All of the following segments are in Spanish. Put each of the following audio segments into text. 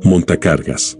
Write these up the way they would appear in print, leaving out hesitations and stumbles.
Montacargas.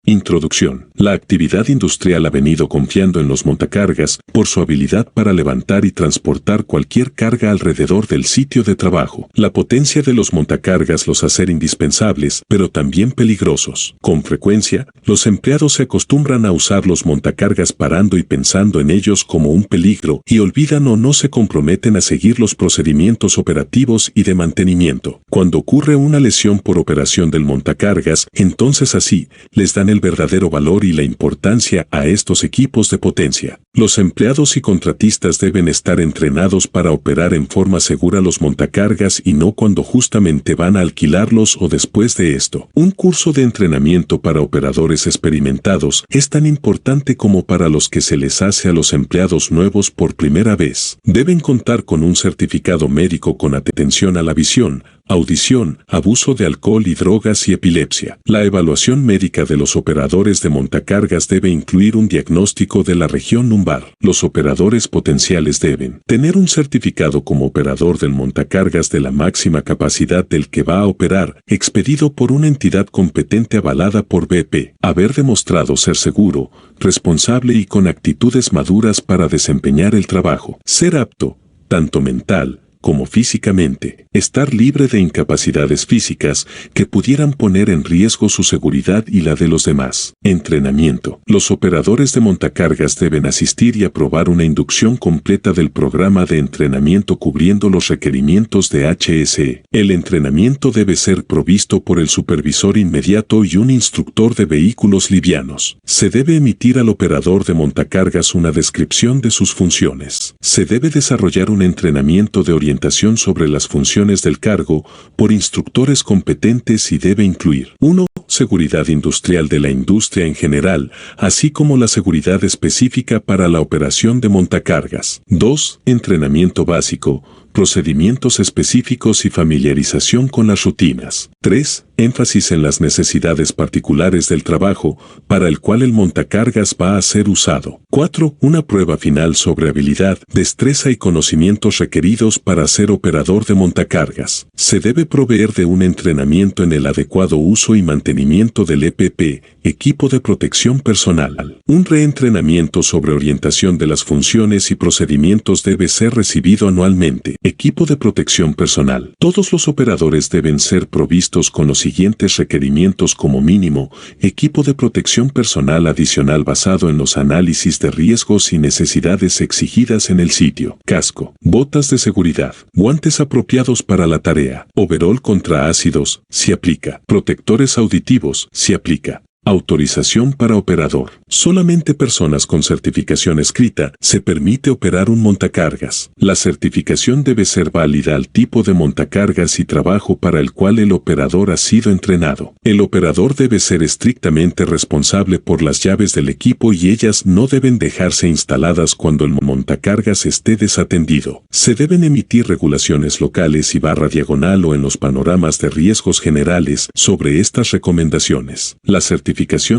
Introducción. La actividad industrial ha venido confiando en los montacargas por su habilidad para levantar y transportar cualquier carga alrededor del sitio de trabajo. La potencia de los montacargas los hace indispensables, pero también peligrosos. Con frecuencia, los empleados se acostumbran a usar los montacargas parando y pensando en ellos como un peligro y olvidan o no se comprometen a seguir los procedimientos operativos y de mantenimiento. Cuando ocurre una lesión por operación del montacargas, entonces así les dan el verdadero valor y la importancia a estos equipos de potencia. Los empleados y contratistas deben estar entrenados para operar en forma segura los montacargas y no cuando justamente van a alquilarlos o después de esto. Un curso de entrenamiento para operadores experimentados es tan importante como para los que se les hace a los empleados nuevos por primera vez. Deben contar con un certificado médico con atención a la visión, audición, abuso de alcohol y drogas y epilepsia. La evaluación médica de los operadores de montacargas debe incluir un diagnóstico de la región lumbar. Los operadores potenciales deben tener un certificado como operador del montacargas de la máxima capacidad del que va a operar, expedido por una entidad competente avalada por BP. Haber demostrado ser seguro, responsable y con actitudes maduras para desempeñar el trabajo. Ser apto, tanto mental como físicamente, estar libre de incapacidades físicas que pudieran poner en riesgo su seguridad y la de los demás. Entrenamiento. Los operadores de montacargas deben asistir y aprobar una inducción completa del programa de entrenamiento cubriendo los requerimientos de HSE. El entrenamiento debe ser provisto por el supervisor inmediato y un instructor de vehículos livianos. Se debe emitir al operador de montacargas una descripción de sus funciones. Se debe desarrollar un entrenamiento de orientación sobre las funciones del cargo por instructores competentes y debe incluir 1. Seguridad industrial de la industria en general, así como la seguridad específica para la operación de montacargas. 2. Entrenamiento básico, procedimientos específicos y familiarización con las rutinas. 3. Énfasis en las necesidades particulares del trabajo para el cual el montacargas va a ser usado. 4. Una prueba final sobre habilidad, destreza y conocimientos requeridos para ser operador de montacargas. Se debe proveer de un entrenamiento en el adecuado uso y mantenimiento del EPP, equipo de protección personal. Un reentrenamiento sobre orientación de las funciones y procedimientos debe ser recibido anualmente. Equipo de protección personal. Todos los operadores deben ser provistos con los siguientes requerimientos como mínimo: equipo de protección personal adicional basado en los análisis de riesgos y necesidades exigidas en el sitio. Casco, botas de seguridad, guantes apropiados para la tarea, overol contra ácidos, si aplica, protectores auditivos, si aplica. Autorización para operador. Solamente personas con certificación escrita se permite operar un montacargas. La certificación debe ser válida al tipo de montacargas y trabajo para el cual el operador ha sido entrenado. El operador debe ser estrictamente responsable por las llaves del equipo y ellas no deben dejarse instaladas cuando el montacargas esté desatendido. Se deben emitir regulaciones locales y barra diagonal o en los panoramas de riesgos generales sobre estas recomendaciones. La certificación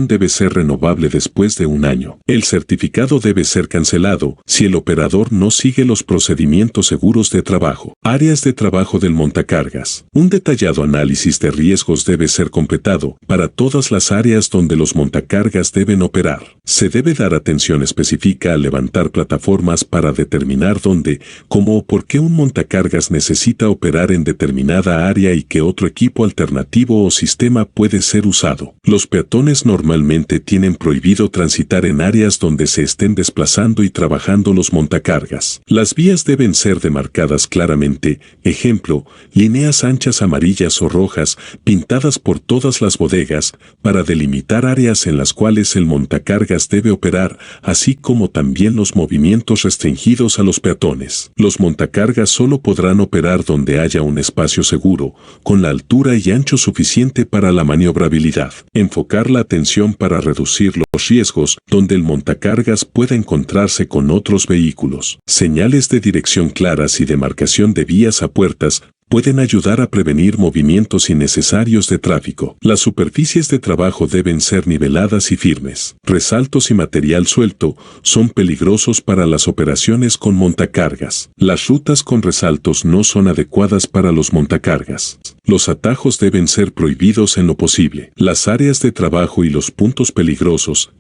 debe ser renovable después de un año. El certificado debe ser cancelado si el operador no sigue los procedimientos seguros de trabajo. Áreas de trabajo del montacargas. Un detallado análisis de riesgos debe ser completado para todas las áreas donde los montacargas deben operar. Se debe dar atención específica a levantar plataformas para determinar dónde, cómo o por qué un montacargas necesita operar en determinada área y qué otro equipo alternativo o sistema puede ser usado. Los peatones normalmente tienen prohibido transitar en áreas donde se estén desplazando y trabajando los montacargas. Las vías deben ser demarcadas claramente, ejemplo, líneas anchas amarillas o rojas pintadas por todas las bodegas para delimitar áreas en las cuales el montacargas debe operar, así como también los movimientos restringidos a los peatones. Los montacargas solo podrán operar donde haya un espacio seguro, con la altura y ancho suficiente para la maniobrabilidad. Enfocar la atención para reducir los riesgos donde el montacargas pueda encontrarse con otros vehículos. Señales de dirección claras y demarcación de vías a puertas pueden ayudar a prevenir movimientos innecesarios de tráfico. Las superficies de trabajo deben ser niveladas y firmes. Resaltos y material suelto son peligrosos para las operaciones con montacargas. Las rutas con resaltos no son adecuadas para los montacargas. Los atajos deben ser prohibidos en lo posible. Las áreas de trabajo y los puntos peligrosos,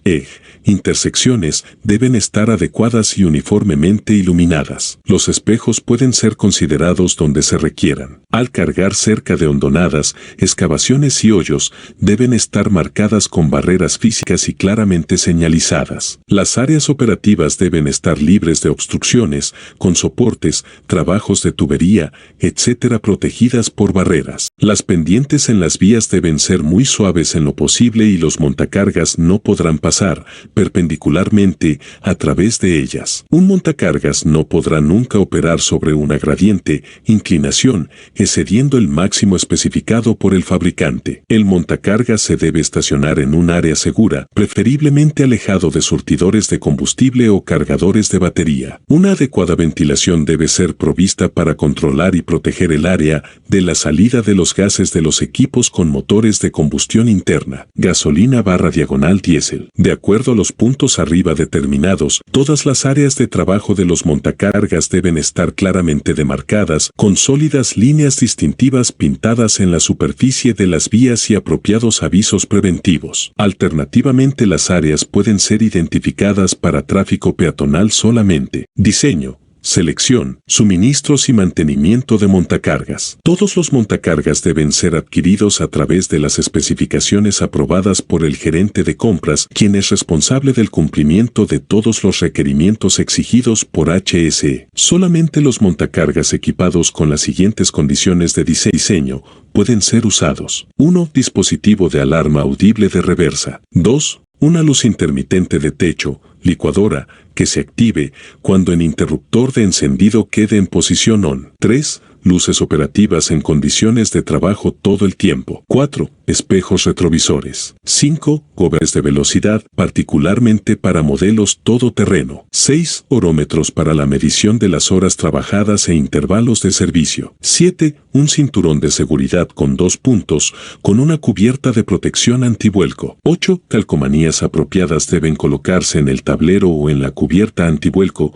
intersecciones, deben estar adecuadas y uniformemente iluminadas. Los espejos pueden ser considerados donde se requieran. Al cargar cerca de hondonadas, excavaciones y hoyos, deben estar marcadas con barreras físicas y claramente señalizadas. Las áreas operativas deben estar libres de obstrucciones, con soportes, trabajos de tubería, etc. protegidas por barreras. Las pendientes en las vías deben ser muy suaves en lo posible y los montacargas no podrán pasar perpendicularmente a través de ellas. Un montacargas no podrá nunca operar sobre una gradiente, inclinación, excediendo el máximo especificado por el fabricante. El montacargas se debe estacionar en un área segura, preferiblemente alejado de surtidores de combustible o cargadores de batería. Una adecuada ventilación debe ser provista para controlar y proteger el área de la salida de los gases de los equipos con motores de combustión interna, gasolina/diésel. De acuerdo a los puntos arriba determinados, todas las áreas de trabajo de los montacargas deben estar claramente demarcadas, con sólidas líneas distintivas pintadas en la superficie de las vías y apropiados avisos preventivos. Alternativamente, las áreas pueden ser identificadas para tráfico peatonal solamente. Diseño, selección, suministros y mantenimiento de montacargas. Todos los montacargas deben ser adquiridos a través de las especificaciones aprobadas por el gerente de compras, quien es responsable del cumplimiento de todos los requerimientos exigidos por HSE. Solamente los montacargas equipados con las siguientes condiciones de diseño pueden ser usados. 1. Dispositivo de alarma audible de reversa. 2. Una luz intermitente de techo, licuadora, que se active cuando el interruptor de encendido quede en posición ON. 3. Luces operativas en condiciones de trabajo todo el tiempo. 4. Espejos retrovisores. 5. Gobernadores de velocidad, particularmente para modelos todoterreno. 6. Orómetros para la medición de las horas trabajadas e intervalos de servicio. 7. Un cinturón de seguridad con 2 puntos, con una cubierta de protección antivuelco. 8. Calcomanías apropiadas deben colocarse en el tablero o en la cubierta antivuelco,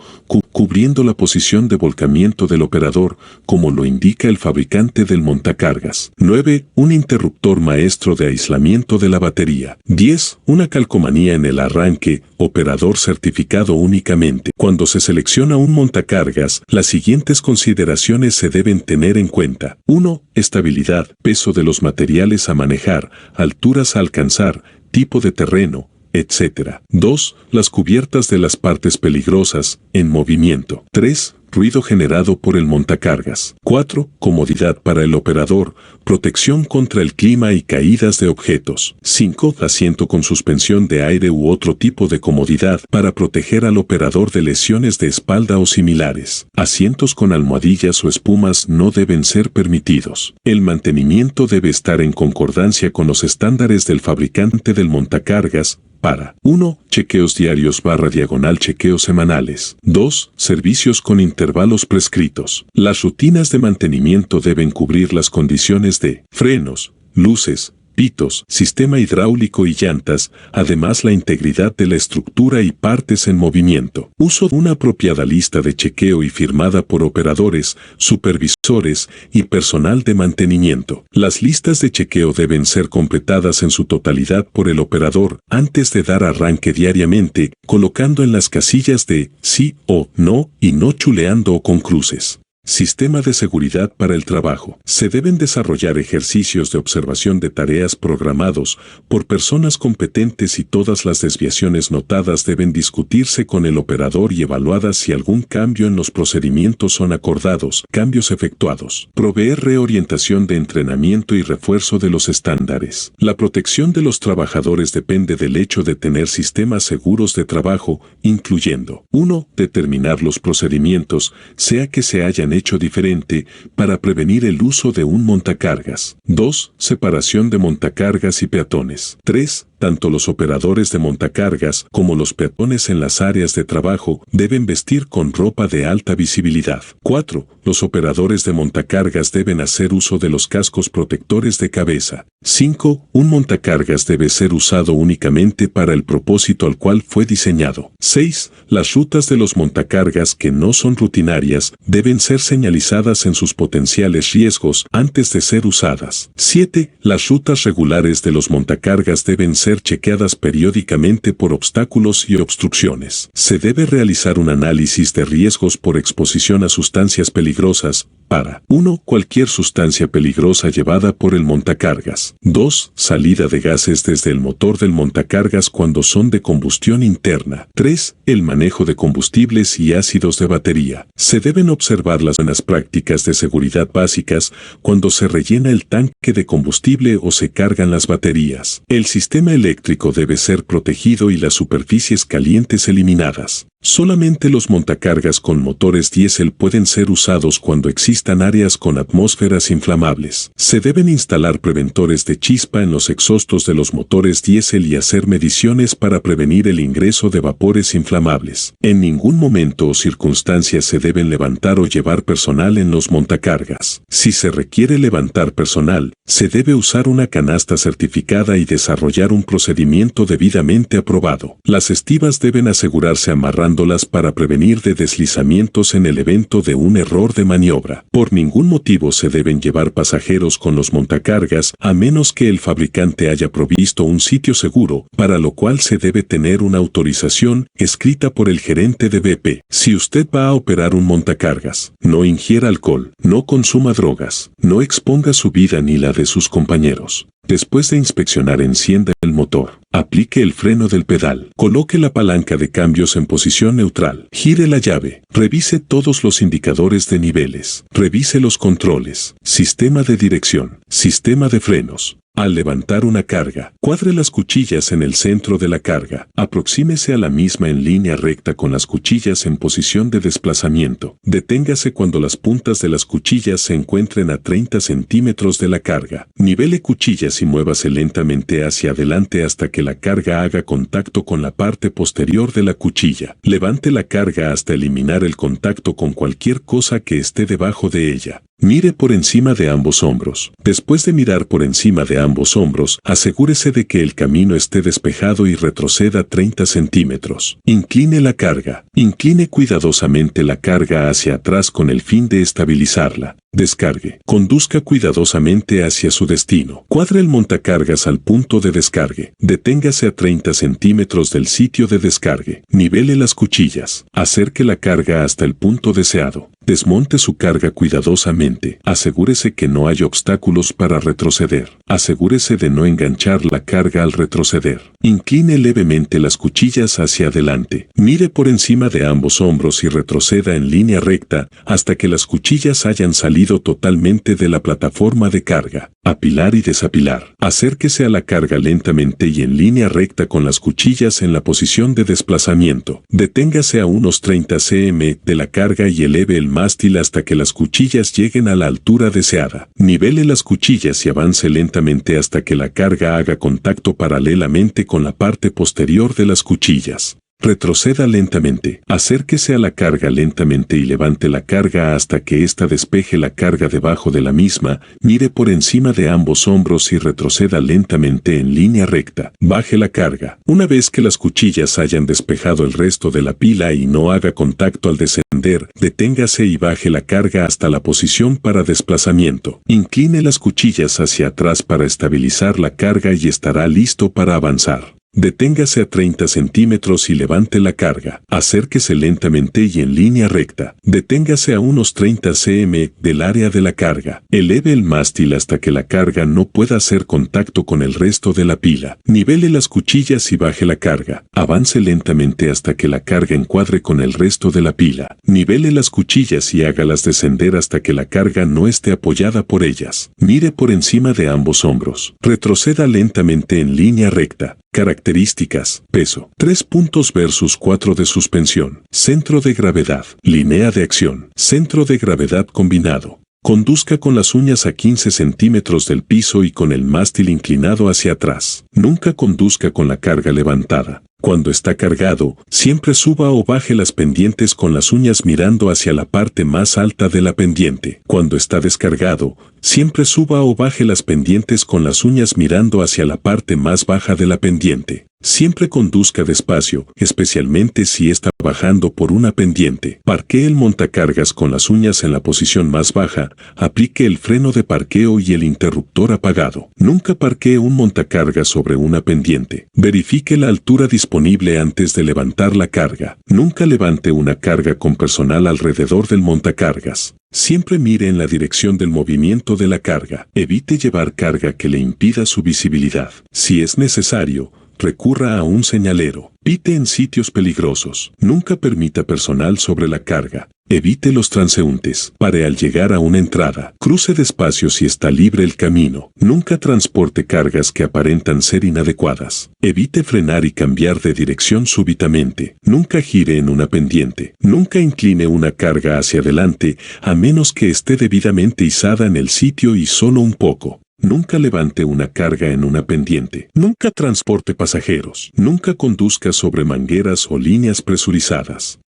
cubriendo la posición de volcamiento del operador, como lo indica el fabricante del montacargas. 9. Un interruptor maestro de aislamiento de la batería. 10. Una calcomanía en el arranque, operador certificado únicamente. Cuando se selecciona un montacargas, las siguientes consideraciones se deben tener en cuenta. 1. Estabilidad, peso de los materiales a manejar, alturas a alcanzar, tipo de terreno, etc. 2. Las cubiertas de las partes peligrosas, en movimiento. 3. Ruido generado por el montacargas. 4. Comodidad para el operador, protección contra el clima y caídas de objetos. 5. Asiento con suspensión de aire u otro tipo de comodidad para proteger al operador de lesiones de espalda o similares. Asientos con almohadillas o espumas no deben ser permitidos. El mantenimiento debe estar en concordancia con los estándares del fabricante del montacargas, para 1. Chequeos diarios/chequeos semanales. 2. Servicios con intervalos prescritos. Las rutinas de mantenimiento deben cubrir las condiciones de frenos, luces, pitos, sistema hidráulico y llantas, además la integridad de la estructura y partes en movimiento. Uso de una apropiada lista de chequeo y firmada por operadores, supervisores y personal de mantenimiento. Las listas de chequeo deben ser completadas en su totalidad por el operador antes de dar arranque diariamente, colocando en las casillas de sí o no y no chuleando o con cruces. Sistema de seguridad para el trabajo. Se deben desarrollar ejercicios de observación de tareas programados por personas competentes y todas las desviaciones notadas deben discutirse con el operador y evaluadas si algún cambio en los procedimientos son acordados, cambios efectuados. Proveer reorientación de entrenamiento y refuerzo de los estándares. La protección de los trabajadores depende del hecho de tener sistemas seguros de trabajo, incluyendo 1. Determinar los procedimientos, sea que se hayan hecho diferente, para prevenir el uso de un montacargas. 2. Separación de montacargas y peatones. 3. Tanto los operadores de montacargas como los peatones en las áreas de trabajo deben vestir con ropa de alta visibilidad. 4. Los operadores de montacargas deben hacer uso de los cascos protectores de cabeza. 5. Un montacargas debe ser usado únicamente para el propósito al cual fue diseñado. 6. Las rutas de los montacargas que no son rutinarias deben ser señalizadas en sus potenciales riesgos antes de ser usadas. 7. Las rutas regulares de los montacargas deben ser chequeadas periódicamente por obstáculos y obstrucciones. Se debe realizar un análisis de riesgos por exposición a sustancias peligrosas para 1. Cualquier sustancia peligrosa llevada por el montacargas. 2. Salida de gases desde el motor del montacargas cuando son de combustión interna. 3. El manejo de combustibles y ácidos de batería. Se deben observar las buenas prácticas de seguridad básicas cuando se rellena el tanque de combustible o se cargan las baterías. El sistema eléctrico debe ser protegido y las superficies calientes eliminadas. Solamente los montacargas con motores diésel pueden ser usados cuando existan áreas con atmósferas inflamables. Se deben instalar preventores de chispa en los exhaustos de los motores diésel y hacer mediciones para prevenir el ingreso de vapores inflamables. En ningún momento o circunstancia se deben levantar o llevar personal en los montacargas. Si se requiere levantar personal, se debe usar una canasta certificada y desarrollar un procedimiento debidamente aprobado. Las estivas deben asegurarse amarrándolas para prevenir de deslizamientos en el evento de un error de maniobra. Por ningún motivo se deben llevar pasajeros con los montacargas a menos que el fabricante haya provisto un sitio seguro, para lo cual se debe tener una autorización escrita por el gerente de BP. Si usted va a operar un montacargas, no ingiera alcohol, no consuma drogas, no exponga su vida ni la de sus compañeros. Después de inspeccionar, encienda el motor. Aplique el freno del pedal. Coloque la palanca de cambios en posición neutral. Gire la llave. Revise todos los indicadores de niveles. Revise los controles. Sistema de dirección. Sistema de frenos. Al levantar una carga, cuadre las cuchillas en el centro de la carga. Aproxímese a la misma en línea recta con las cuchillas en posición de desplazamiento. Deténgase cuando las puntas de las cuchillas se encuentren a 30 centímetros de la carga. Nivele cuchillas y muévase lentamente hacia adelante hasta que la carga haga contacto con la parte posterior de la cuchilla. Levante la carga hasta eliminar el contacto con cualquier cosa que esté debajo de ella. Mire por encima de ambos hombros. Después de mirar por encima de ambos hombros, asegúrese de que el camino esté despejado y retroceda 30 centímetros. Incline la carga. Incline cuidadosamente la carga hacia atrás con el fin de estabilizarla. Descargue. Conduzca cuidadosamente hacia su destino. Cuadre el montacargas al punto de descargue. Deténgase a 30 centímetros del sitio de descargue. Nivele las cuchillas. Acerque la carga hasta el punto deseado. Desmonte su carga cuidadosamente. Asegúrese que no hay obstáculos para retroceder. Asegúrese de no enganchar la carga al retroceder. Incline levemente las cuchillas hacia adelante. Mire por encima de ambos hombros y retroceda en línea recta hasta que las cuchillas hayan salido totalmente de la plataforma de carga. Apilar y desapilar. Acérquese a la carga lentamente y en línea recta con las cuchillas en la posición de desplazamiento. Deténgase a unos 30 cm de la carga y eleve el mástil hasta que las cuchillas lleguen a la altura deseada. Nivele las cuchillas y avance lentamente hasta que la carga haga contacto paralelamente con la parte posterior de las cuchillas. Retroceda lentamente. Acérquese a la carga lentamente y levante la carga hasta que ésta despeje la carga debajo de la misma. Mire por encima de ambos hombros y retroceda lentamente en línea recta. Baje la carga. Una vez que las cuchillas hayan despejado el resto de la pila y no haga contacto al descender, deténgase y baje la carga hasta la posición para desplazamiento. Incline las cuchillas hacia atrás para estabilizar la carga y estará listo para avanzar. Deténgase a 30 centímetros y levante la carga. Acérquese lentamente y en línea recta. Deténgase a unos 30 cm del área de la carga. Eleve el mástil hasta que la carga no pueda hacer contacto con el resto de la pila. Nivele las cuchillas y baje la carga. Avance lentamente hasta que la carga encuadre con el resto de la pila. Nivele las cuchillas y hágalas descender hasta que la carga no esté apoyada por ellas. Mire por encima de ambos hombros. Retroceda lentamente en línea recta. Características: peso, 3 puntos versus 4 de suspensión. Centro de gravedad, línea de acción, centro de gravedad combinado. Conduzca con las uñas a 15 centímetros del piso y con el mástil inclinado hacia atrás. Nunca conduzca con la carga levantada. Cuando está cargado, siempre suba o baje las pendientes con las uñas mirando hacia la parte más alta de la pendiente. Cuando está descargado, siempre suba o baje las pendientes con las uñas mirando hacia la parte más baja de la pendiente. Siempre conduzca despacio, especialmente si está bajando por una pendiente. Parquee el montacargas con las uñas en la posición más baja, aplique el freno de parqueo y el interruptor apagado. Nunca parquee un montacargas sobre una pendiente. Verifique la altura disponible antes de levantar la carga. Nunca levante una carga con personal alrededor del montacargas. Siempre mire en la dirección del movimiento de la carga. Evite llevar carga que le impida su visibilidad. Si es necesario, recurra a un señalero. Pite en sitios peligrosos. Nunca permita personal sobre la carga. Evite los transeúntes. Pare al llegar a una entrada. Cruce despacio si está libre el camino. Nunca transporte cargas que aparentan ser inadecuadas. Evite frenar y cambiar de dirección súbitamente. Nunca gire en una pendiente. Nunca incline una carga hacia adelante, a menos que esté debidamente izada en el sitio y solo un poco. Nunca levante una carga en una pendiente. Nunca transporte pasajeros. Nunca conduzca sobre mangueras o líneas presurizadas.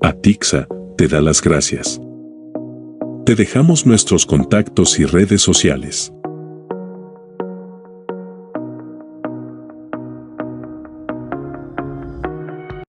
Atixa te da las gracias. Te dejamos nuestros contactos y redes sociales.